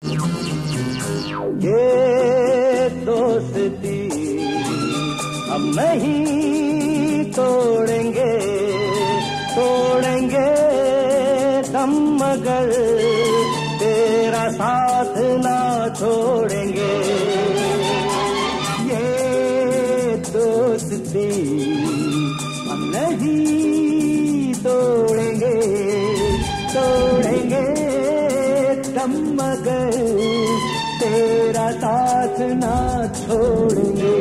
ये दोस्ती हम नहीं तोड़ेंगे, तोड़ेंगे दम मगर तेरा साथ ना छोड़ेंगे। ये दोस्ती हम नहीं तोड़ेंगे, तोड़ेंगे दम मगर तेरा साथ ना छोड़ेंगे।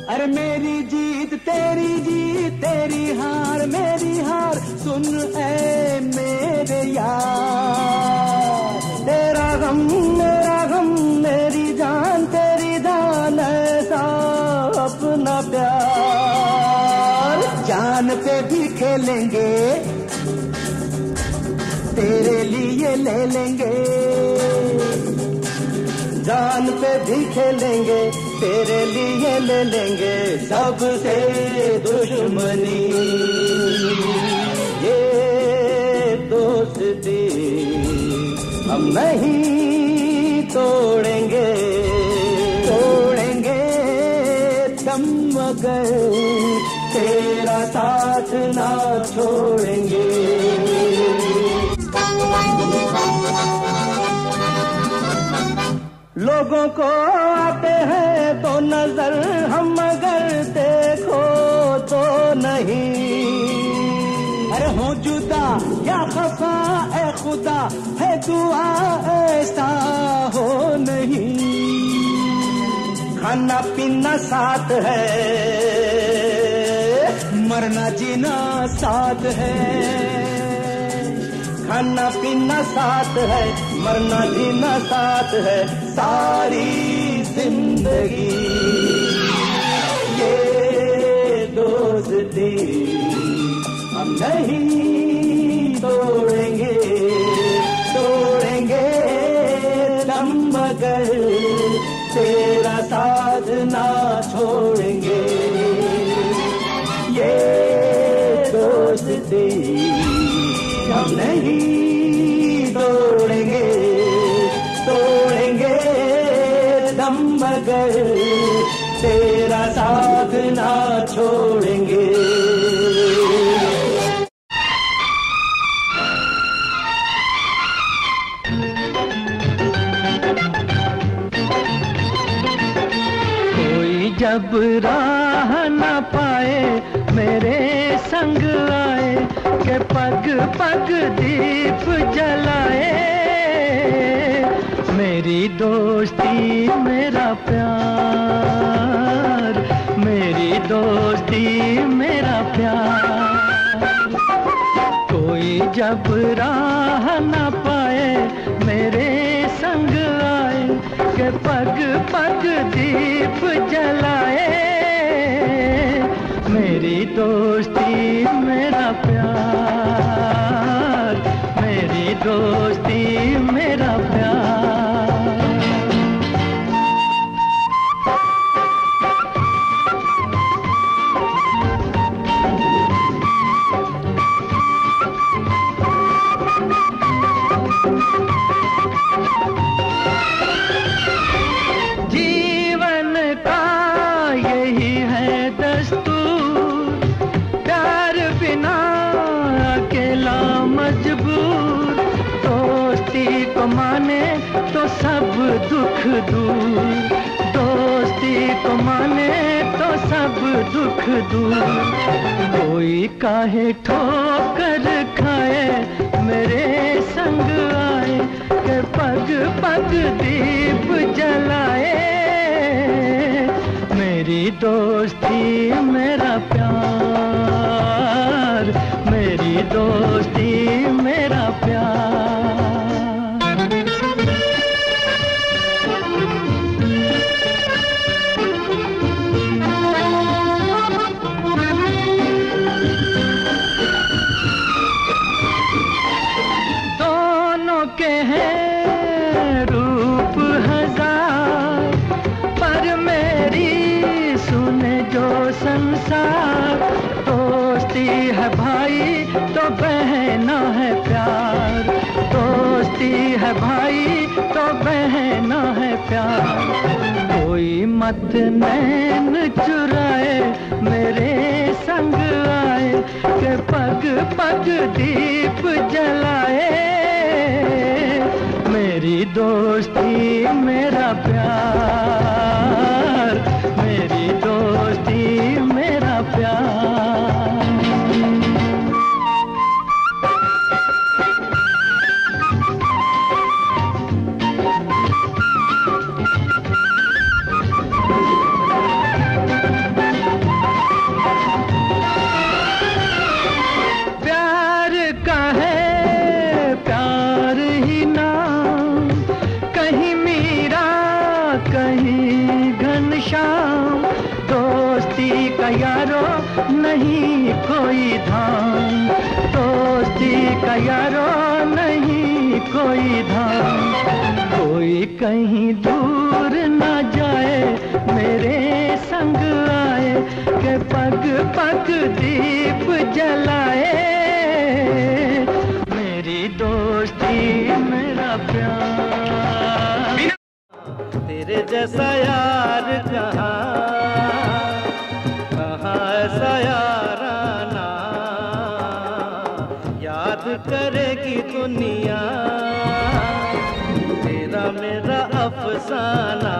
अरे मेरी जीत तेरी जीत, तेरी हार मेरी हार, सुन ऐ मेरे यार। तेरा गम मेरा गम, मेरी जान तेरी जान, ऐसा अपना प्यार। जान पे भी खेलेंगे, तेरे लिए ले लेंगे। जान पे भी खेलेंगे, तेरे लिए ले लेंगे सबसे दुश्मनी। ये दोस्ती हम नहीं तोड़ेंगे, तोड़ेंगे दम मगर तेरा साथ ना छोड़ेंगे। लोगों को आते हैं तो नजर, हम मगर देखो तो नहीं। अरे हो जुदा या खफा ए खुदा, है दुआ ऐसा हो नहीं। खाना पीना साथ है, मरना जीना साथ है। खाना पीना साथ है, मरना जीना साथ है, सारी जिंदगी। ये दोस्ती हम नहीं तोड़ेंगे, तोड़ेंगे दम मगर तेरा साथ ना छोड़ेंगे। ये दोस्ती हम नहीं तोड़ेंगे, तोड़ेंगे दम मगर तेरा साथ ना छोड़ेंगे। कोई जब राह न पाए मेरे संग आए, के पग पग दीप जलाए। मेरी दोस्ती मेरा प्यार, मेरी दोस्ती मेरा प्यार। कोई जब राह न पाए मेरे संग आए, के पग पग दीप जलाए। मेरी दोस्ती मेरा प्यार, मेरी दोस्ती मेरा प्यार। जीवन का यही है दस्तूर, प्यार बिना अकेला मजबूर। दोस्ती को माने तो सब दुख दूर, दोस्ती को माने तो सब दुख दूर। कोई काहे ठोकर खाए मेरे संग आए, के पग पग दीप जलाए। मेरी दोस्ती मेरा प्यार, मेरी दोस्ती मेरा प्यार। जो संसार। दोस्ती है भाई तो बहना है प्यार, दोस्ती है भाई तो बहना है प्यार। कोई मत नैन चुराए मेरे संग आए, के पग पग दीप जलाए। मेरी दोस्ती मेरा प्यार, मेरी दोस्ती मेरा प्यार। प्यार का है प्यार ही नाम, कहीं मीरा कहीं घनश्याम। दोस्ती का यारो नहीं कोई धाम, दोस्ती का यारो नहीं कोई धाम। कोई कहीं दूर ना जाए मेरे संग आए, के पग पग दीप जलाए। मेरी दोस्ती मेरा प्यार। तेरे जैसा यार कहाँ कहाँ ऐसा यार आना, याद करेगी दुनिया तेरा मेरा अफसाना।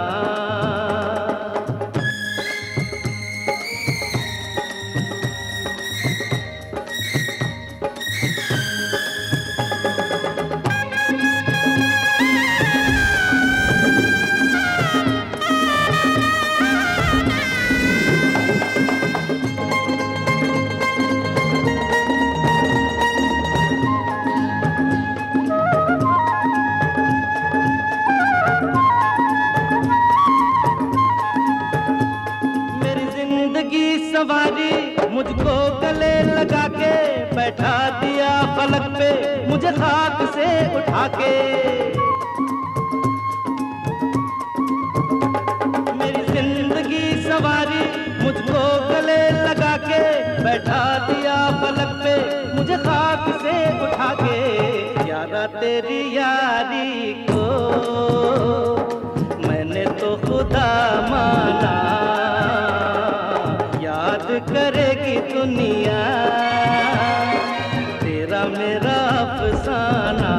सवारी मुझको गले लगा के बैठा दिया फलक पे, मुझे खाक से उठा के। मेरी जिंदगी सवारी मुझको गले लगा के बैठा दिया फलक पे, मुझे खाक से उठा के। यारा तेरी यारी को मैंने तो खुदा माना, याद करेगी दुनिया तेरा मेरा अफसाना।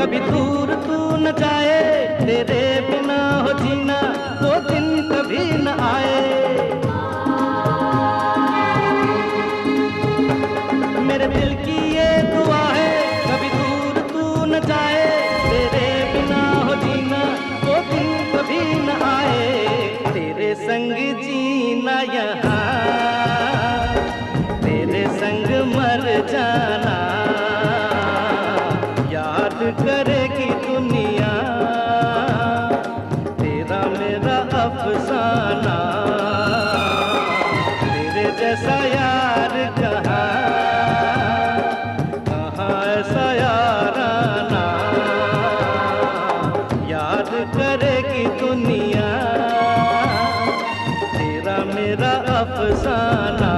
कभी दूर तू न जाए, तेरे बिना हो जीना वो दिन कभी न आए। मेरे दिल की ये दुआ है कभी दूर तू न जाए, तेरे बिना हो जीना वो दिन कभी न आए। तेरे संग जीना यहाँ, तेरे संग मर जाना, करेगी दुनिया तेरा मेरा अफसाना। तेरे जैसा यार कहाँ कहाँ ऐसा यार आना, याद करेगी दुनिया तेरा मेरा अफसाना।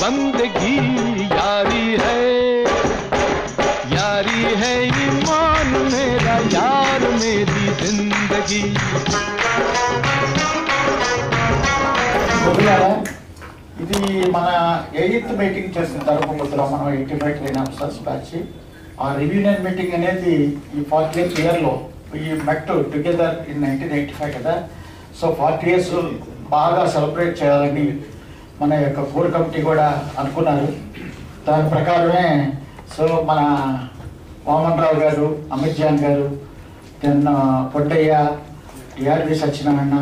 बंदगी यारी है ईमान मेरा यार मेरी जिंदगी। ఇది మన 8th మీటింగ్ చేసిన తరపులో మనం 85 క్లీన్ ఆఫీసర్స్ బ్యాచ్. ఆ రియూనియన్ మీటింగ్ అనేది ఈ 40th ఇయర్లో ఈ మెట్ టుగెదర్ ఇన్ 1985 కదా. సో 40 years బాగా సెలబ్రేట్ చేయాలని మన యొక్క కోర్ కమిటీ కూడా అనుకున్నారు. దాని ప్రకారమే సో మన వామన్ రావు గారు, అమిత్ జాన్ గారు, దెన్ పొడ్డయ్య, టిఆర్వి సత్యనారాయణ,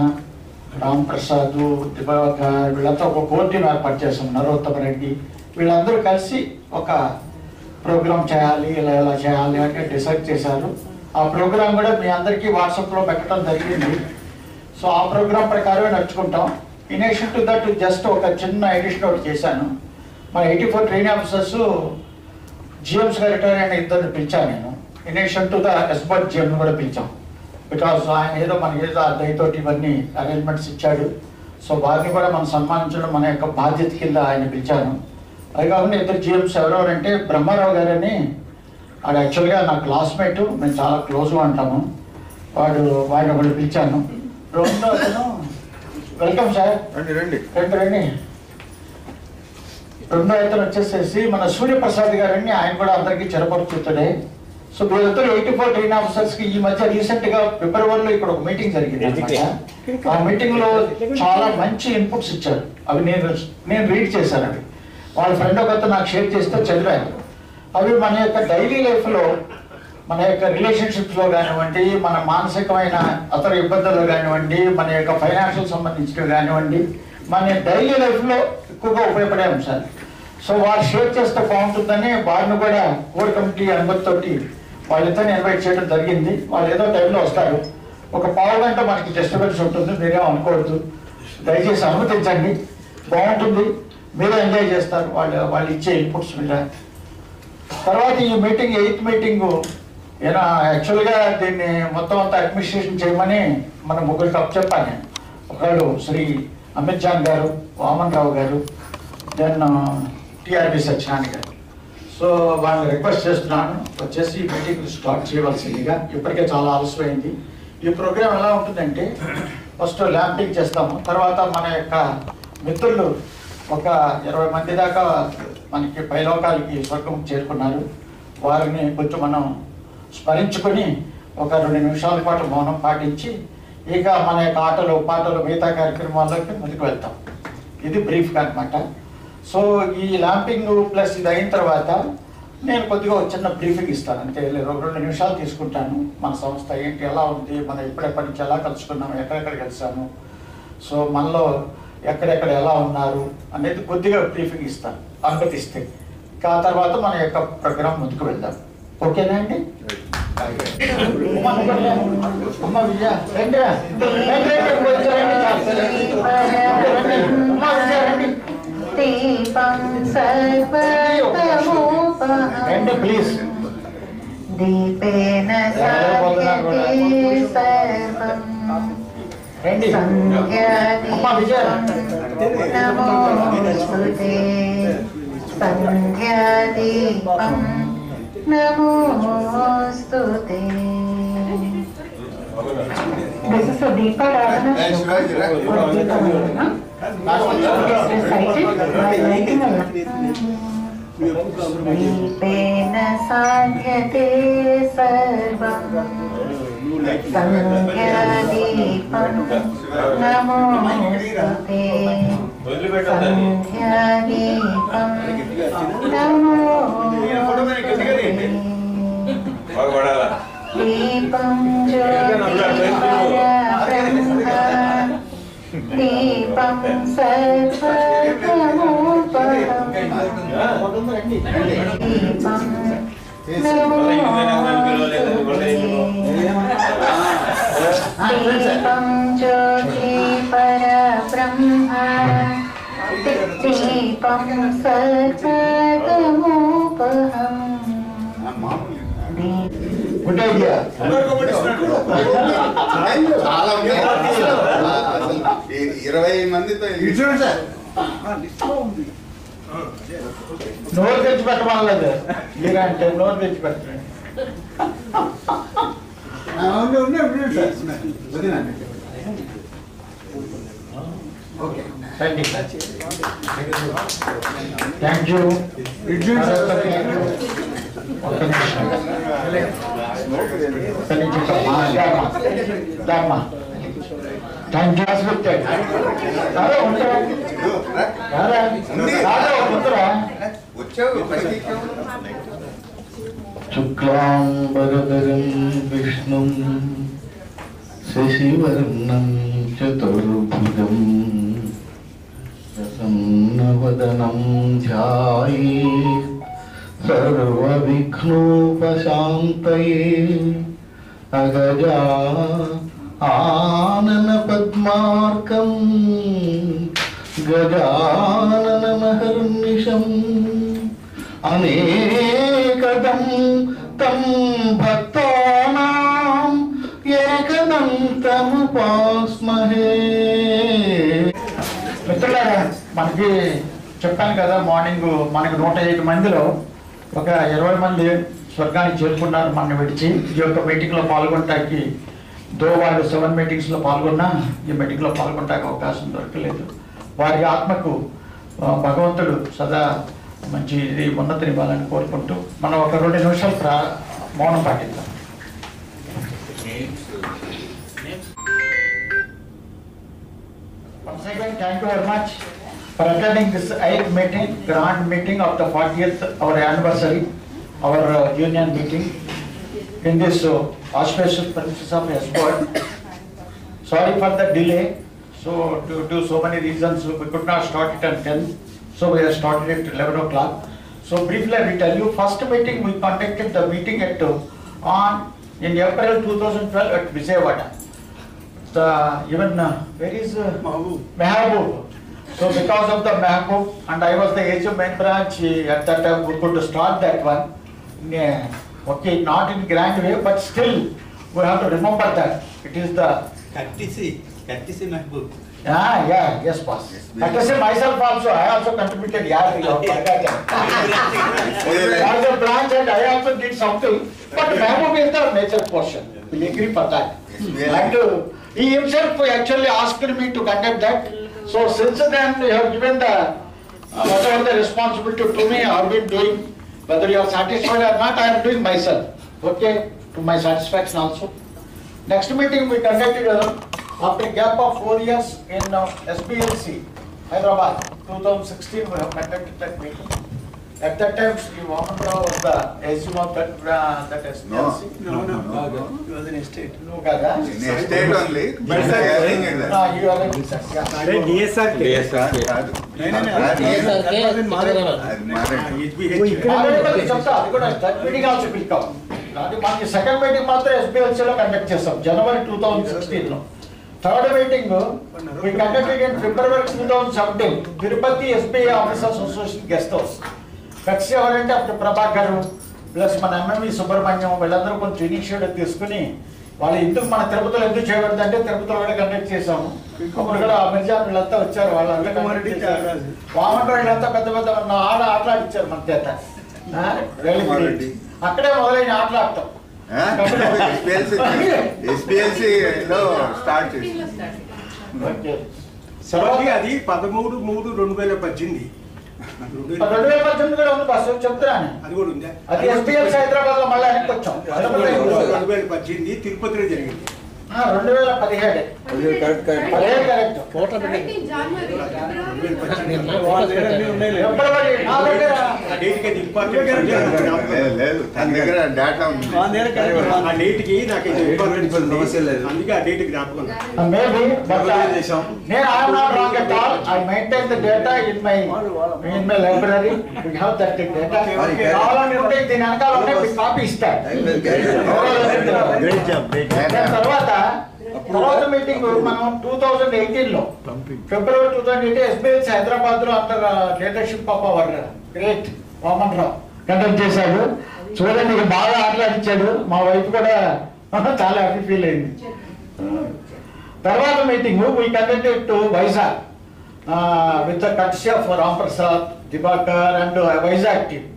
రామ్ ప్రసాద్, దివాకర్ వీళ్ళంతా ఒక కోర్ టీం ఏర్పాటు చేస్తాం. నరోత్తమ రెడ్డి వీళ్ళందరూ కలిసి ఒక ప్రోగ్రామ్ చేయాలి, ఇలా ఎలా చేయాలి అంటే డిసైడ్ చేశారు. ఆ ప్రోగ్రామ్ కూడా మీ అందరికీ వాట్సాప్లో పెట్టడం జరిగింది. సో ఆ ప్రోగ్రామ్ ప్రకారమే నడుచుకుంటాం. In addition to that just ఒక చిన్న ఎడిషన్ ఒకటి చేశాను. మన 84 ట్రైనింగ్ ఆఫీసర్స్ జిఎంస్ గారు రిటైర్ అయిన ఇద్దరిని పిలిచాను నేను. ఇన్ అడిషన్ టు ద ఎస్బర్ట్ జిఎం కూడా పిలిచాం. బికాస్ ఆయన ఏదో మనకి ఏదో దయతోటి ఇవన్నీ అరేంజ్మెంట్స్ ఇచ్చాడు. సో వారిని కూడా మనం సన్మానించడం మన యొక్క బాధ్యత కింద ఆయన పిలిచాను. అది కాకుండా ఇద్దరు జిఎంస్ ఎవరెవరంటే బ్రహ్మారావు గారని, వాడు యాక్చువల్గా నా క్లాస్మేట్, మేము చాలా క్లోజ్గా ఉంటాము. వాడిని ఒకళ్ళు పిలిచాను. రెండో అతను వెల్కమ్ సార్, రండి రండి రండి. రెండో అతను వచ్చేసేసి మన సూర్యప్రసాద్ గారని, ఆయన కూడా అందరికీ చిరపరిచితుడే. సో వీళ్ళిద్దరు 84 ట్రైన్ ఆఫీసర్స్కి ఈ మధ్య రీసెంట్గా ఫిబ్రవరిలో ఇక్కడ ఒక మీటింగ్ జరిగింది అనమాట. ఆ మీటింగ్లో చాలా మంచి ఇన్పుట్స్ ఇచ్చారు. అవి నేను రీడ్ చేశాను. అవి వాళ్ళ ఫ్రెండ్ ఒకరితో నాకు షేర్ చేస్తే చదివాను. అవి మన యొక్క డైలీ లైఫ్లో, మన యొక్క రిలేషన్షిప్స్లో కానివ్వండి, మన మానసికమైన ఇతర ఇబ్బందుల్లో కానివ్వండి, మన యొక్క ఫైనాన్షియల్ సంబంధించినవి కానివ్వండి, మన డైలీ లైఫ్లో ఎక్కువగా ఉపయోగపడే అంశాలు. సో వారు షేర్ చేస్తే బాగుంటుందని వారిని కూడా కోర్ కమిటీ అనుమతితోటి వాళ్ళిద్దరిని ఇన్వైట్ చేయడం జరిగింది. వాళ్ళు ఏదో టైంలో వస్తారు. ఒక పావు గంట మనకి డిస్టర్బెన్స్ ఉంటుంది, మీరేం అనుకోవద్దు, దయచేసి అనుమతించండి. బాగుంటుంది, మీరే ఎంజాయ్ చేస్తారు వాళ్ళు ఇచ్చే ఇన్పుట్స్ మీద. తర్వాత ఈ మీటింగ్ 8th మీటింగు ఏనా యాక్చువల్గా దీన్ని మొత్తం అంతా అడ్మినిస్ట్రేషన్ చేయమని మన ముగ్గురికి అప్పచెప్పాను నేను. ఒకళ్ళు శ్రీ అమిత్ జాన్ గారు, వామన్ రావు గారు, దెన్ టిఆర్వి సత్యనారాయణ గారు. సో వాళ్ళని రిక్వెస్ట్ చేస్తున్నాను, వచ్చేసి ఈ మీటింగ్ స్టార్ట్ చేయవలసిందిగా. ఇప్పటికే చాలా ఆలస్యమైంది. ఈ ప్రోగ్రామ్ ఎలా ఉంటుందంటే ఫస్ట్ ల్యాంపింగ్ చేస్తాము. తర్వాత మన యొక్క మిత్రులు ఒక 20 మంది దాకా మనకి పైలోకాలకి స్వర్గం చేరుకున్నారు. వారిని కొంచెం మనం స్మరించుకొని ఒక 2 నిమిషాల పాటు మౌనం పాటించి ఇక మన యొక్క ఆటలు పాటలు మిగతా కార్యక్రమాల్లోకి ముందుకు వెళ్తాం. ఇది బ్రీఫ్గా అనమాట. సో ఈ ల్యాంపింగ్ ప్లస్ ఇది అయిన తర్వాత నేను కొద్దిగా చిన్న బ్రీఫింగ్ ఇస్తాను. అంతే, 2 నిమిషాలు తీసుకుంటాను. మన సంస్థ ఏంటి, ఎలా ఉంది, మనం ఎప్పుడెప్పటి నుంచి ఎలా కలుసుకున్నాము, ఎక్కడెక్కడ కలిసాము, సో మనలో ఎక్కడెక్కడ ఎలా ఉన్నారు అనేది కొద్దిగా బ్రీఫింగ్ ఇస్తాను అనుమతిస్తే. ఆ తర్వాత మన యొక్క ప్రోగ్రాం ముందుకు వెళ్దాం. ఓకేనా అండి? అమ్మ విజయ రండి ప్లీజ్. దీపేన రండి అమ్మ విజయ. నమోస్తుతే సంధ్యాదీపం నమోస్తుతే. This is a Deepadharana దీపేన సాధ్యతే సర్వం సంధ్యాదీపం నమోస్తుతే సంధ్యాదీపం నమోస్తుతే. దీపం జ్యోతిర్పరబ్రహ్మ దీపం సర్వతమోపహం దీపం నమోస్తుతే. దీపం జ్యోతిర్పరబ్రహ్మ దీపం సర్వతమోపహం. Good idea. చాలా 20 మందితో నోరు తెచ్చి పెట్టమలేదు మీరా అంటే నోరు తెచ్చి పెట్టండి. ఓకే రండి. Thank you. ఒక్క నిమిషం. Thank you. శుక్లాంబరధరం విష్ణుం శశివర్ణం చతుర్భుజం ప్రసన్నవదనం ధ్యాయేత్ సర్వవిఘ్నోపశాంతయే అగజా ఆనన పద్మార్కం గజాననమహర్నిశం అనేకదం తం భక్తానాం ఏకదంతముపాస్మహే. మిత్రులారా, మనకి చెప్పాను కదా మార్నింగ్ మనకి 105 మందిలో ఒక 20 మంది స్వర్గానికి చేరుకున్నారు మన విడిచి. ఈ యొక్క మీటింగ్లో పాల్గొనడానికి వాళ్ళు 7 మీటింగ్స్లో పాల్గొన్నా ఈ మీటింగ్లో పాల్గొనడానికి అవకాశం దొరకలేదు. వారి ఆత్మకు భగవంతుడు సదా మంచి ఇది ఉన్నతినివ్వాలని కోరుకుంటూ మనం ఒక 2 నిమిషాలు మౌనం పాటిద్దాం. Once again, thank you very much for attending this 8th meeting, grand meeting of the 40th our anniversary, our union meeting in this auspicious premises of Esport. Sorry for the delay. So due to so many reasons, we could not start it at 10. So we have started at 11 o'clock. So briefly I will tell you, first meeting we conducted the meeting at in April 2012 at Vijayawada. Where is Mehboob? So because of the Mehboob and I was the HM main branch at that time, we could start that one. Okay, not in grand way, but still we have to remember that it is the courtesy Mehboob. Yes, boss. I can say myself also, I also contributed as a branch and I also did something. But Mehboob is the major portion. We agree for that. And he himself actually asked me to conduct that. So since then you have given the whatever the responsibility to me, I have been doing. Whether you are satisfied or not, I am doing myself. Okay, to my satisfaction also. Next meeting we conducted after a gap of 4 years in SBLC, Hyderabad. 2016 we have conducted that meeting. At that time, Sri Vaman Rao was the SGM of that SBLC. No. He was in estate. No, Gaga. In estate only, but You are right, sir. Yeah. DSR. Second meeting మాత్రం ఎస్బిఎల్సీలో conduct చేస్తాం జనవరి 2016 లో. Third meeting we conducted in February 2017 Tirupati SBI officers association guest house. Cuts ఎవరంటే అప్పుడు Prabhakar plus మన MMV Subrahmanyam వీళ్ళందరూ కొంచెం initiative తీసుకుని వాళ్ళు ఎందుకు మన తిరుపతిలో ఎందుకు చేయబడింది అంటే తిరుపతిలో కూడా కండక్ట్ చేసాము. అప్పుడు కూడా మిర్జాన్ వీళ్ళంతా వచ్చారు, వాళ్ళంతా వామన్ వీళ్ళంతా పెద్ద పెద్ద ఆటలాడిచ్చారు మన చేత. అక్కడే మొదలైన ఆటలాడతాం. SPLC లో స్టార్ట్ చేసి అది 13/3/2018. 2018 కూడా ఉంది బస్సు చెప్తున్నాను. అది కూడా ఉందా? అది ఎస్పీఎల్సీ హైదరాబాద్ లో మళ్ళీ వెనక్కి వచ్చాం. 2018 తిరుపతిలో జరిగింది. 2017 కరెక్ట్. లేదు, తన దగ్గర డేటా ఉంది. ఆ డేట్కి నాకు ఇంపార్టెన్స్ ఉంది, అందుకే ఆ డేట్ జ్ఞాపకం. Maybe, but I am not wrong at all. I maintain the data in my library. We have that data. కావాలని ఉంటే దీని వెనకాల ఉంటే మీకు కాపీ ఇస్తారు. తర్వాత మీటింగ్ మనం 2018 లో ఫిబ్రవరి 2018 ఎస్బిఎల్సీ హైదరాబాద్ లో under leadership of our great Vaman Rao conduct చేశాడు. చూడండి, బాగా ఆటలాడించాడు. మా వైఫ్ కూడా చాలా హ్యాపీ ఫీల్ అయింది. తర్వాత meeting we conducted to Vizag with the courtesy of Ram Prasad, Divakar and Vizag team.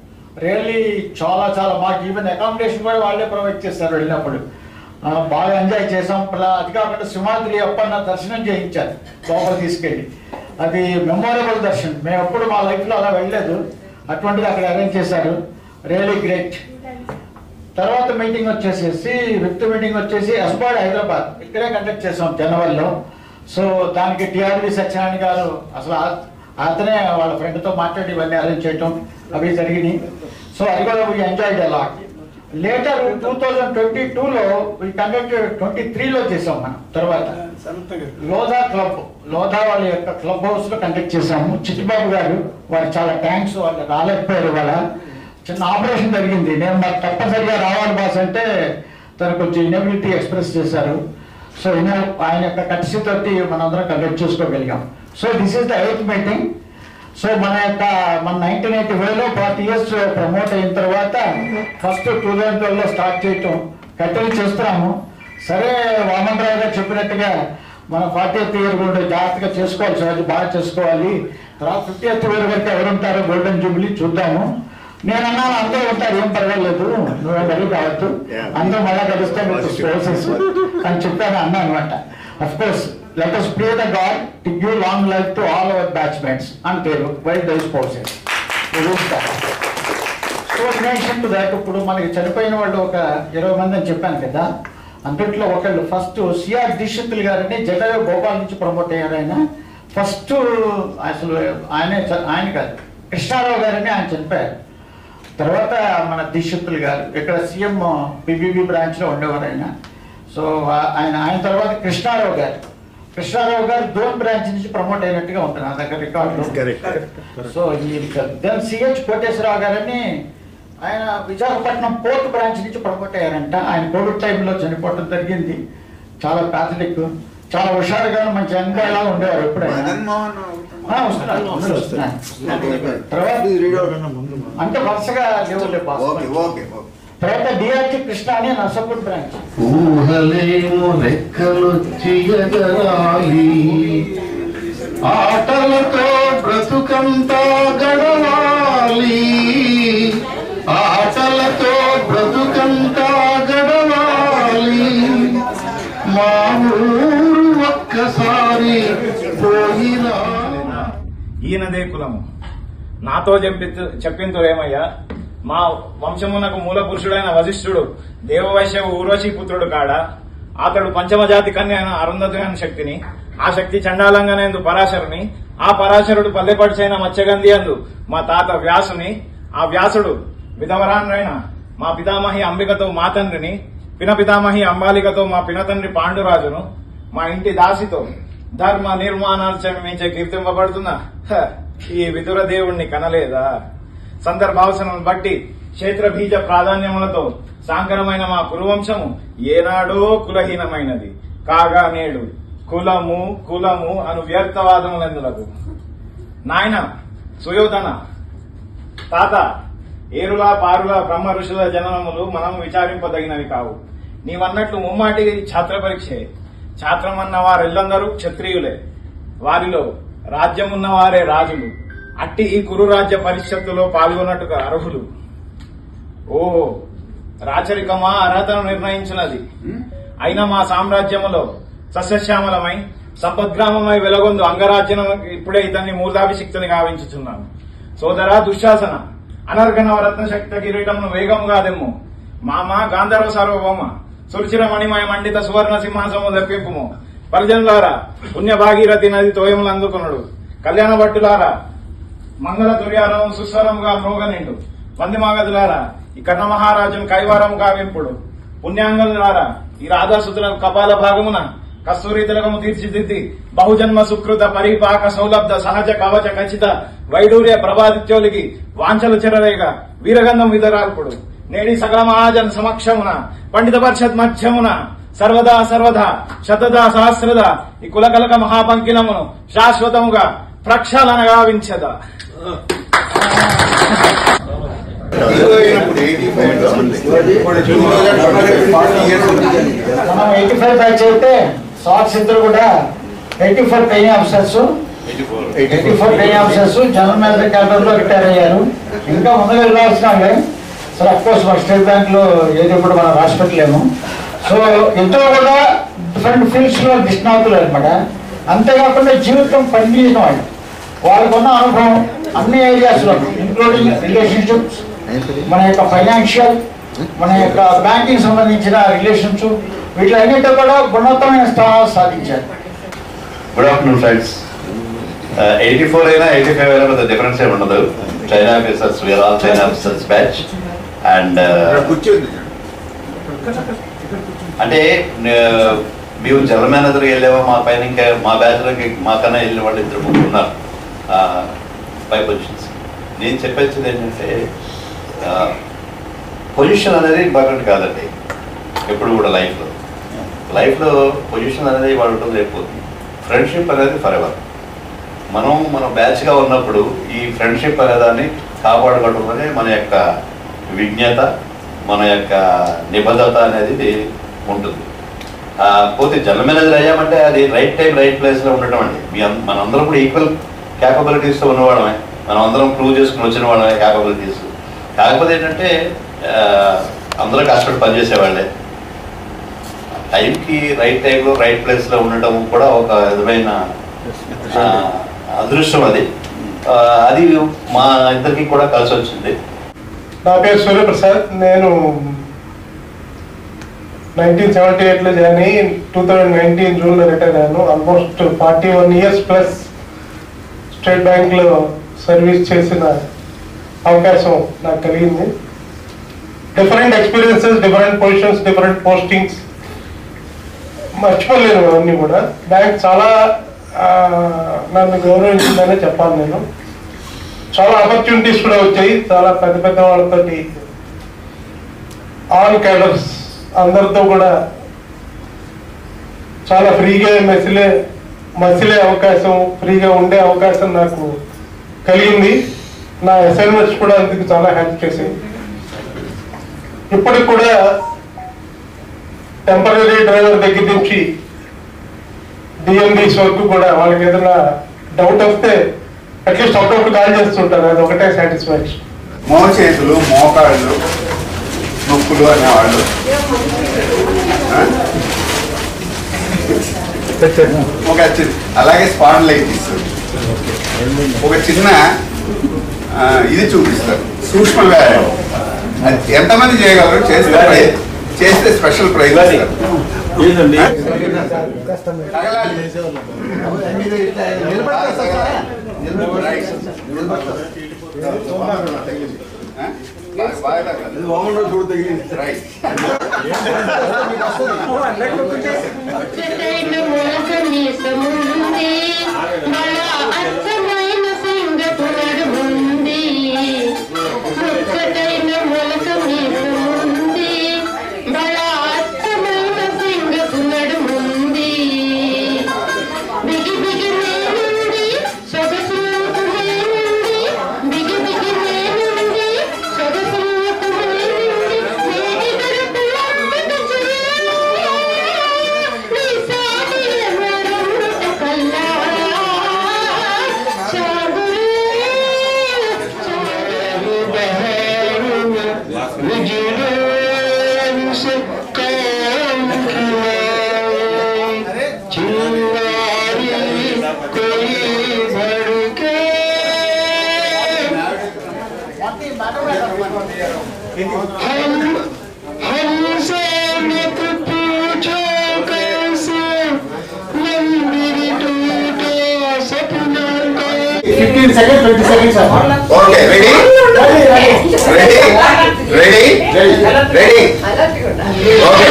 Really చాలా మాకు ఈవెన్ అకామిడేషన్ కూడా వాళ్ళే ప్రొవైడ్ చేస్తారు వెళ్ళినప్పుడు. బాగా ఎంజాయ్ చేసాం. అది కాకుండా సింహాద్రి అప్పన్న దర్శనం చేయించారు లోపల తీసుకెళ్ళి. అది మెమొరబుల్ దర్శనం. మేము ఎప్పుడు మా లైఫ్లో అలా వెళ్ళలేదు, అటువంటిది అక్కడ అరేంజ్ చేశారు. Really great. తర్వాత మీటింగ్ వచ్చేసేసి విత్ మీటింగ్ వచ్చేసి ఎస్బాడ్ హైదరాబాద్ ఇక్కడే కండక్ట్ చేసాం జనవరిలో. సో దానికి టిఆర్వి సత్యనారాయణ గారు అసలు అతనే వాళ్ళ ఫ్రెండ్తో మాట్లాడి ఇవన్నీ అరేంజ్ చేయటం అవి జరిగినాయి. సో అది కూడా we enjoyed a lot. Later 2022లో వీ కండక్టెడ్ 23లో చేసాం మనం. తర్వాత లోధా క్లబ్, లోధా వాళ్ళ యొక్క క్లబ్ హౌస్ లో కండక్ట్ చేసాము. చిట్టిబాబు గారు వారు చాలా థ్యాంక్స్, వాళ్ళు రాలేకపోయారు. వాళ్ళ చిన్న ఆపరేషన్ జరిగింది. నేను మాకు తప్పనిసరిగా రావాలి బాస్ అంటే తను కొంచెం ఇనబిలిటీ ఎక్స్ప్రెస్ చేశారు. సో ఆయన యొక్క కట్సితో మనందరం కండక్ట్ చేసుకోగలిగాం. So this is the 8th meeting. So మన 1985లో 40 years ప్రమోట్ అయిన తర్వాత ఫస్ట్ 2012లో స్టార్ట్ చేయటం కంటిన్యూ చేస్తున్నాము. సరే వామనరావు గారు చెప్పినట్టుగా మనం 40th year కూడా జాగ్రత్తగా చేసుకోవాలి సార్, అది బాగా చేసుకోవాలి. తర్వాత 50th year వరకు ఎవరుంటారో గోల్డెన్ జూబ్లీ చూద్దాము. నేను అన్నాను అందరూ ఉంటారు, ఏం పర్వాలేదు, నువ్వేం వెరీ కావచ్చు, అందరూ మళ్ళా కలిస్తే స్పౌసెస్ అని చెప్పాను అన్నా అనమాట. Of course let us pray the God to give long life to all our batchmates and their spouses. So in addition to that, ఇప్పుడు మనకి చనిపోయిన వాళ్ళు ఒక 20 మంది అని చెప్పాను కదా. అందుట్లో ఒకళ్ళు ఫస్ట్ సిఆర్ దీక్షితులు గారిని జటాయు భోపాల్ నుంచి ప్రమోట్ అయ్యారు. ఆయన ఫస్ట్ అసలు ఆయన కాదు, కృష్ణారావు గారని ఆయన చనిపోయారు. తర్వాత మన దీక్షితులు గారు ఇక్కడ సీఎం పిబిబి బ్రాంచ్లో ఉండేవారు ఆయన. సో ఆయన తర్వాత కృష్ణారావు గారు దోన్ బ్రాంచ్ నుంచి ప్రమోట్ అయినట్టుగా ఉంటుంది నా దగ్గర రికార్డులో. సో దెన్ సిహెచ్ కోటేశ్వరరావు గారని ఆయన విశాఖపట్నం పోర్ట్ బ్రాంచ్ నుంచి ప్రమోట్ అయ్యారంట. ఆయన కోవిడ్ టైంలో చనిపోవడం జరిగింది. చాలా ప్యాథలిక్, చాలా హుషారుగా మంచి యంగ్గా ఉండేవారు. ఎప్పుడైనా అంటే వరుసగా లేవులే. తర్వాత డిఆర్టి కృష్ణ అని నర్సాపూర్ బ్రాంచ్. ఊహలేమో రెక్కలొచ్చి ఎగరాలి, ఆటలతో బ్రతుకంతా గడవాలి, ఆటలతో బ్రతుకంతా గడవాలి, మా ఊరు ఒక్కసారి పోయినా. ఈయనదే కులము నాతో చెప్పింతో ఏమయ్యా, మా వంశమునకు మూల పురుషుడైన వశిష్ఠుడు దేవవైశ్య ఊర్వశీ పుత్రుడు కాడ, అతడు పంచమజాతి కన్య అయిన అరుంధతి అనే శక్తిని, ఆ శక్తి చండాలంగానేందు పరాశరుని, ఆ పరాశరుడు పల్లెపడిచైన మత్స్యగంధి అందు మా తాత వ్యాసుని, ఆ వ్యాసుడు విధవరాన్రైన మా పితామహి అంబికతో మా తండ్రిని, పినపితామహి అంబాలికతో మా పినతండ్రి పాండురాజును, మా ఇంటి దాసితో ధర్మ నిర్మాణాలు మించే కీర్తింపబడుతున్నా ఈ విదుర దేవుణ్ణి కనలేదా? సందర్భావసరం బట్టి క్షేత్ర బీజ ప్రాధాన్యములతో సాంకరమైన మా కురువంశము ఏనాడో కులహీనమైనది కాగా నేడు కులము కులము అను వ్యర్థవాదములందులకు. నాయన సుయోధన తాత, ఏరులా పారులా బ్రహ్మ ఋషుల జననములు మనం విచారింపదగినవి కావు. నీవన్నట్లు ముమ్మాటి ఛాత్ర పరీక్షే. ఛాత్రమన్న వారెల్లందరూ క్షత్రియులే, వారిలో రాజ్యమున్నవారే రాజులు. అట్టి ఈ కురు రాజ్య పరిషత్తులో పాల్గొన్నట్టుగా అర్హులు. ఓహో, రాచరికమా అర్హతను నిర్ణయించినది. అయినా మా సామ్రాజ్యములో సస్యశ్యామలమై సంపద్గ్రామమై వెలగొందు అంగరాజ్యం ఇప్పుడే ఇతన్ని మూర్ధాభిషిక్తుని గావించుచున్నాను. సోదరా దుశ్శాసన, అనర్ఘనవరత్న శక్త కిరీటమును వేగముగా దెమ్ము. మామ గాంధర్వ సార్వభౌమ, సురుచిర మణిమయ మండిత సువర్ణ సింహాసము దప్పింపుము. పరిజనులారా, పుణ్య భాగీరథి నది తోయములు అందుకునుడు. కళ్యాణ భట్టులారా, మంగళ తుర్యారం సుస్వరముగా మ్రోగనిండు. వందిమాగదులారా, ఈ కర్ణ మహారాజును కైవారం గావింపుడు. పుణ్యాంగదులారా, ఈ రాధాసుతులకు కపాల భాగమున కస్తూరి తిలకము తీర్చిదిద్ది బహుజన్మ సుకృత పరిపాక సౌలబ్ధ సహజ కవచ ఖచ్చిత వైడూర్య ప్రభాదిత్యోలికి వాంఛలు చెరవేగా వీరగంధం విదరాల్పుడు. నేడి సకల మహాజన్ సమక్షమున పండిత పరిషత్ మధ్యమున సర్వదా సర్వదా శతదా సహస్రదా ఈ కులకలక మహాపంకిలమును శాశ్వతముగా ప్రక్షాళన గావించదా. మనం 85 బ్యాచ్ అయితే సాక్స్ ఇద్దరు కూడా 84 training officers, 84 training officers general manager cadre లో రిటైర్ అయ్యారు. ఇంకా ముందుగా వెళ్ళాల్సిన వాళ్ళే. సో అఫ్ కోర్స్ మన స్టేట్ బ్యాంక్ లో ఏది కూడా మనం రాసి పెట్టలేము. సో ఇద్దరు కూడా డిఫరెంట్ ఫీల్డ్స్ లో నిష్ణాతులు అనమాట. అంతేకాకుండా జీవితం పనిచేసిన వాళ్ళు, వాళ్ళకున్న అనుభవం అన్ని ఏరియాస్ లో ఇంక్లూడింగ్ రిలేషన్షిప్స్, మన యొక్క ఫైనాన్షియల్, మన యొక్క బ్యాంకింగ్ సంబంధించిన రిలేషన్స్, వీటిలన్నింటిలో కూడా గుణోత్తమైన స్థానాలు సాధించారు. Good afternoon friends. 84 అయినా 85 అయినా పెద్ద డిఫరెన్స్ ఏమి ఉండదు. చైనా ఆఫీసర్స్, వీఆర్ ఆల్ చైనా ఆఫీసర్స్ బ్యాచ్. అండ్ అంటే మేము జనరల్ మేనేజర్కి వెళ్ళామో మా పైన ఇంకా మా బ్యాచ్లోకి మాకన్నా వెళ్ళిన వాళ్ళు 2-3 ఉన్నారు పై పొజిషన్స్. నేను చెప్పేది ఏంటంటే పొజిషన్ అనేది ఇంపార్టెంట్ కాదండి ఎప్పుడు కూడా. లైఫ్లో పొజిషన్ అనేది వాడు ఉంటుంది లేకపోతుంది. ఫ్రెండ్షిప్ అనేది ఫర్ ఎవర్. మన బ్యాచ్గా ఉన్నప్పుడు ఈ ఫ్రెండ్షిప్ అనేదాన్ని కాపాడుకోవడం అనేది మన యొక్క విజ్ఞత, మన యొక్క నిబద్ధత అనేది ఉంటుంది. పోతే జనరల్ మేనేజర్ అయ్యామంటే అది రైట్ టైం రైట్ ప్లేస్లో ఉండటం అండి. మనందరం కూడా ఈక్వల్ క్యాపబిలిటీస్తో ఉన్నవాళ్ళమే, మనం అందరం ప్రూవ్ చేసుకుని వచ్చిన వాళ్ళమే క్యాపబిలిటీస్. కాకపోతే ఏంటంటే అందరూ కష్టపడి పనిచేసేవాళ్ళే. టైంకి రైట్ టైంలో రైట్ ప్లేస్లో ఉండటం కూడా ఒక విధమైన అదృష్టం. అది మా ఇద్దరికి కూడా కలిసి వచ్చింది. నా పేరు సూర్యప్రసాద్. నేను 1978లో జాయిన్ అయ్యి 2019 జూన్లో రిటైర్ అయ్యాను. ఆల్మోస్ట్ 41 years ప్లస్ స్టేట్ బ్యాంక్లో సర్వీస్ చేసిన అవకాశం నాకు కలిగింది. Different experiences, different positions, different postings, మర్చిపోలేను అవన్నీ కూడా. బ్యాంక్ చాలా నన్ను గౌరవించిందనే చెప్పాలి. నేను చాలా ఆపర్చునిటీస్ కూడా వచ్చాయి. చాలా పెద్ద పెద్ద వాళ్ళతోటి, ఆల్ క్యాడర్స్ అందరితో కూడా చాలా ఫ్రీగా మసిలే అవకాశం, ఫ్రీగా ఉండే అవకాశం నాకు కలిగింది. నా అసైన్మెంట్స్ కూడా అందుకు చాలా హెల్ప్ చేసింది. ఇప్పటికి కూడా టెంపరీ డ్రైవర్ దగ్గర నుంచి డిఎండీస్ వరకు కూడా వాళ్ళకి ఏదైనా డౌట్ వస్తే అట్లీస్ట్ అప్పుడప్పుడు కాల్ చేస్తుంటారు. అది ఒకటే సాటిస్ఫాక్షన్. మోచేతులు, మోకాళ్ళు నొప్పులు అనేవాళ్ళు. అలాగే స్పాండిలైటిస్ ఒక చిన్న ఇది చూపిస్తారు, సూక్ష్మ వ్యాయామం. ఎంతమంది చేయగలరు? చేస్తే special prize okay. Ready ready ready ready okay.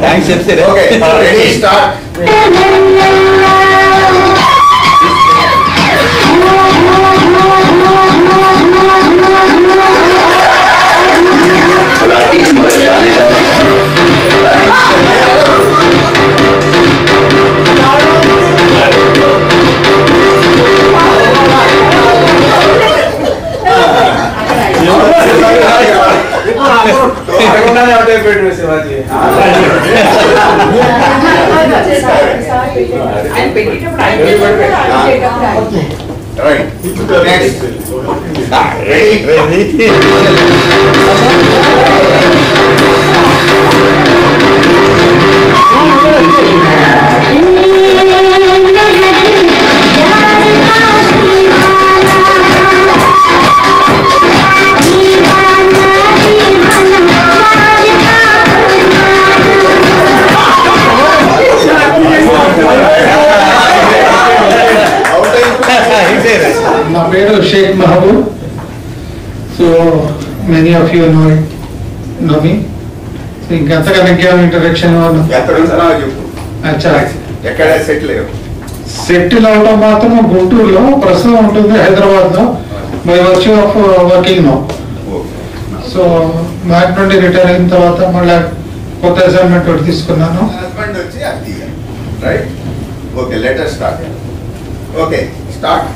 Thanks చెప్తే ఓకే. Ready start. నా పేరు Shaik Mahaboob. So many of you know me. ఇంకంతగా ఇంకేమైనా ఇంటరాక్షన్ ఎక్కడ సెటిల్ సెటిల్ అవడం మాత్రం గుంటూరులో, ప్రస్తుతం ఉంటుంది హైదరాబాద్ లో by virtue of working no. So మ్యాక్ నుండి రిటైర్ అయిన తర్వాత మళ్ళీ కొత్త అసైన్మెంట్ ఒకటి తీసుకున్నాను. హస్బెండ్ వచ్చి అది right. Okay, let us start. Okay, start.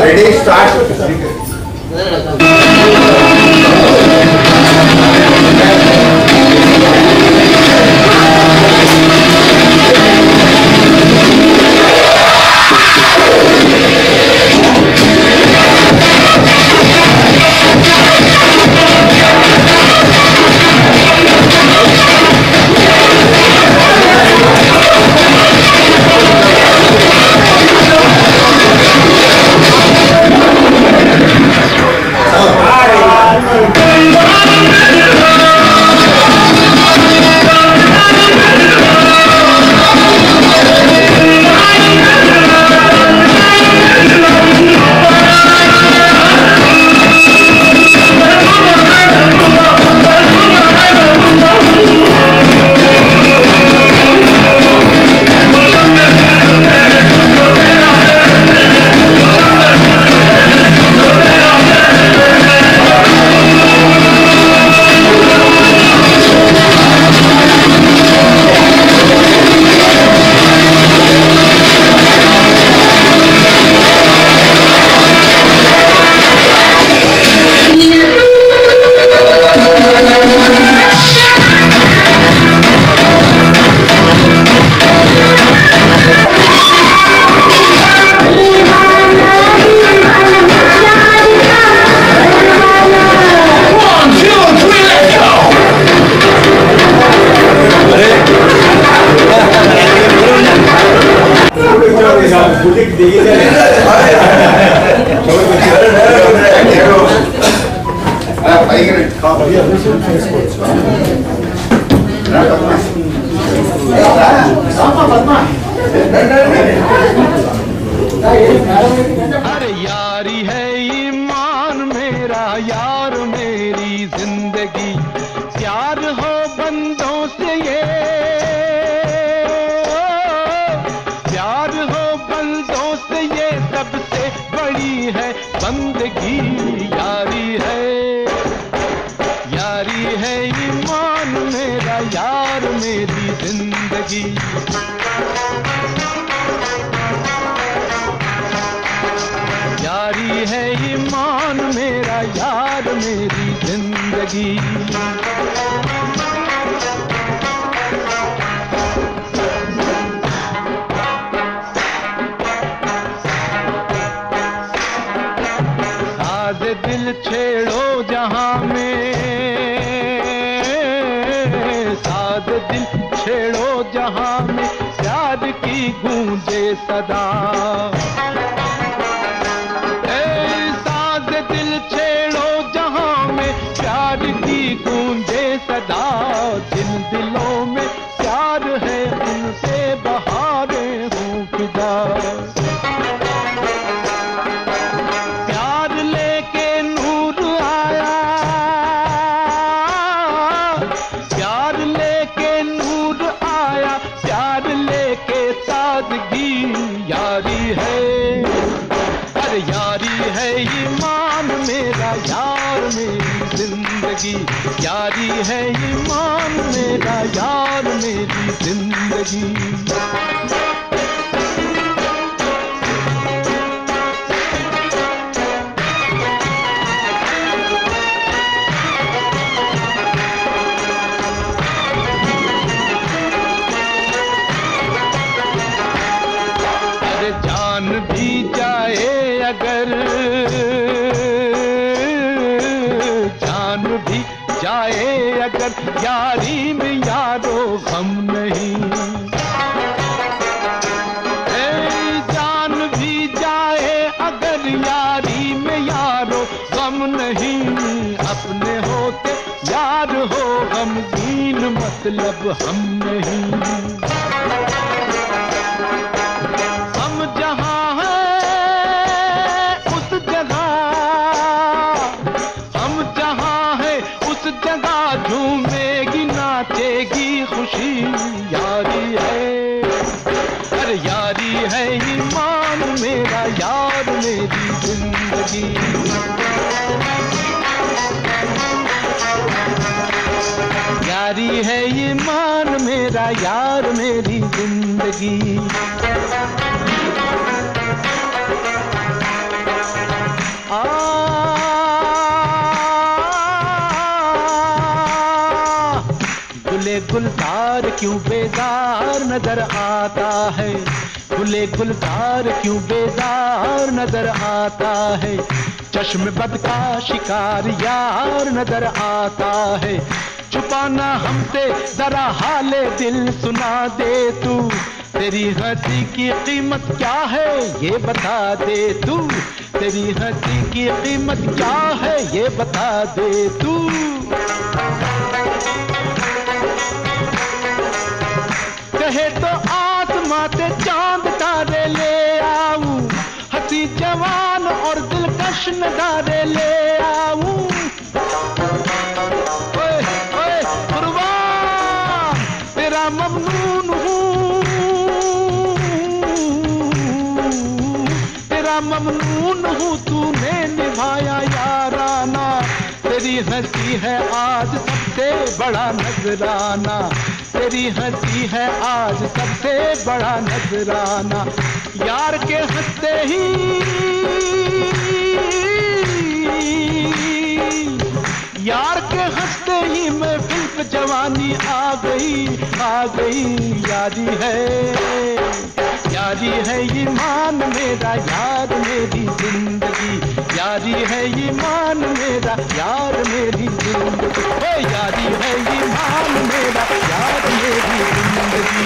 Ready, start. अरे यारी है ईमान मेरा, यार मेरी जिंदगी, प्यार हो बंदों से ये, प्यार हो बंदों से ये सबसे बड़ी है बंदगी। यारी है ईमान मेरा, यार मेरी जिंदगी। यार मेरी जिंदगी। साज दिल छेड़ो जहां में, साज दिल छेड़ो जहां में, प्यार की गूंजे सदा। साज दिल छेड़ो जहां में, प्यार की गूंजे सदा। जिन दिलों में प्यार है उनसे बहारें हूँ फिदा। प्यार लेके नूर आया, प्यार लेके नूर आया, प्यार लेके सादगी। यारी है, अरे यारी है ईमान मेरा, यार मेरी जिंदगी। यारी है ईमान मेरा, यार मेरी जिंदगी। जान भी जाए अगर, जान भी जाए अगर, यारी में यारो गम नहीं। जान भी जाए अगर, यारी में यारो गम नहीं। अपने होते यार हो गमगीन, मतलब हम नहीं। हम जहां हैं उस जगह, हम जहां हैं उस जगह झूमेगी नाचेगी खुशी। यारी है, अरे यारी है ईमान मेरा, यार मेरी जिंदगी। यारी है ईमान मेरा, यार मेरी जिंदगी। गुले गुलजार क्यों बेजार नजर आता है, गुले गुलजार क्यों बेजार नजर आता है। चश्म बद का शिकार यार नजर आता है। छुपाना हमसे जरा हाले दिल सुना दे तू, तेरी हंसी की कीमत क्या है ये बता दे तू। तेरी हंसी की कीमत क्या है ये बता दे तू। कहे तो आसमां से चांद तारे ले आऊं, हंसी जवान और दिलकश नजारे ले आऊं। ओए ओए कुर्बान तेरा ममनून हूँ, तेरा ममनून हूँ, तूने निभाया याराना। तेरी हंसी है आज सबसे बड़ा नजराना, तेरी हंसी है आज सबसे बड़ा नजराना। यार के हंसते ही, यार के हंसते ही महफिल पे जवानी आ गई, आ गई। यारी है, यारी है ईमान मेरा, यार मेरी जिंदगी। यारी है ईमान मेरा, यार मेरी जिंदगी। ओ यारी है ईमान मेरा, यार मेरी जिंदगी।